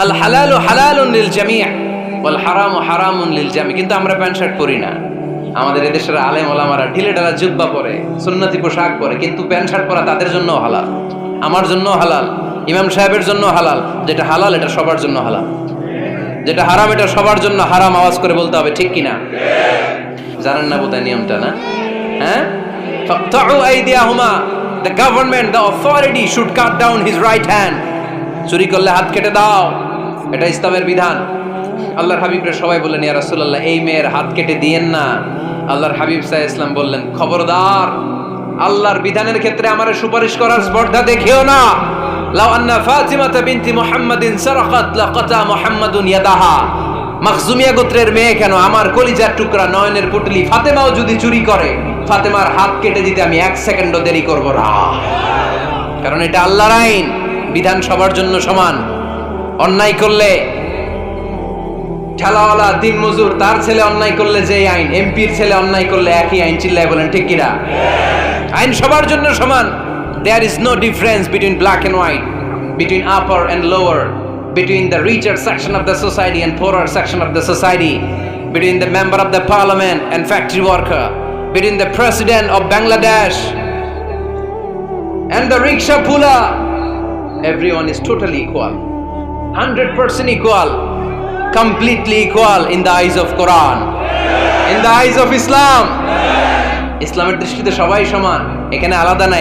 আল হালালু হালালুন লিল জামি' ওয়াল হারামু হারামুন লিল জামি'। কিন্তু আমরা প্যান্ট শার্ট পরি না। আমাদের এদেশের আলেম ওলামারা ঢিলে ঢালা জুব্বা পরে, সুন্নতি পোশাক পরে, কিন্তু প্যান্ট শার্ট পরা তাদের জন্য হালাল, আমার জন্য হালাল, ইমাম সাহেবের জন্য হালাল। যেটা হালাল এটা সবার জন্য হালাল, যেটা হারাম এটা সবার জন্য হারাম। আওয়াজ করে বলতে হবে, ঠিক কিনা? জানেন না বোধহয় নিয়মটা, না? হ্যাঁ, ফাকতাউ আইদিয়াহুমা, the government, the authority should cut down his right hand. চুরি করলে হাত কেটে দাও, এটা ইসলামের বিধান। আল্লাহর হাবিবরা সবাই বললেন, ইয়া রাসূলুল্লাহ, এই মেয়ের হাত কেটে দিয়েন না। আল্লাহর হাবিব সাল্লাল্লাহু আলাইহি ওয়াসাল্লাম বললেন, খবরদার, আল্লাহর বিধানের ক্ষেত্রে আমারে সুপারিশ করার স্পর্ধা দেখিও না। লাউ আন্না ফাতিমাতা বিনতি মুহাম্মাদিন সারাকাত লাকাতা মুহাম্মাদুন ইয়াদাহা। মাখজুমিয়া গোত্রের মেয়ে কেন, আমার কলিজার টুকরা নয়নের পুটলি ফাতেমাও যদি চুরি করে, ফাতেমার হাত কেটে দিতে আমি 1 সেকেন্ডও দেরি করব না। কারণ এটা আল্লাহর আইন, বিধান সবার জন্য সমান। অন্যায় করলে ঠেলাওয়ালা দিন মজুর তার ছেলে অন্যায় করলে যে আইন, এমপির ছেলে অন্যায় করলে একই আইন। চিল্লায় বলেন, ঠিক কিনা? আইন সবার জন্য সমান। There is no difference between black and white, between upper and lower, between the richer section of the society and poorer section of the society, between the member of the parliament and factory worker, between the president of Bangladesh and the rickshaw puller. Everyone is totally equal, 100% equal, completely equal in the eyes of Quran, in the eyes of Islam. ইসলামের দৃষ্টিতে সবাই সমান, এখানে আলাদা নাই।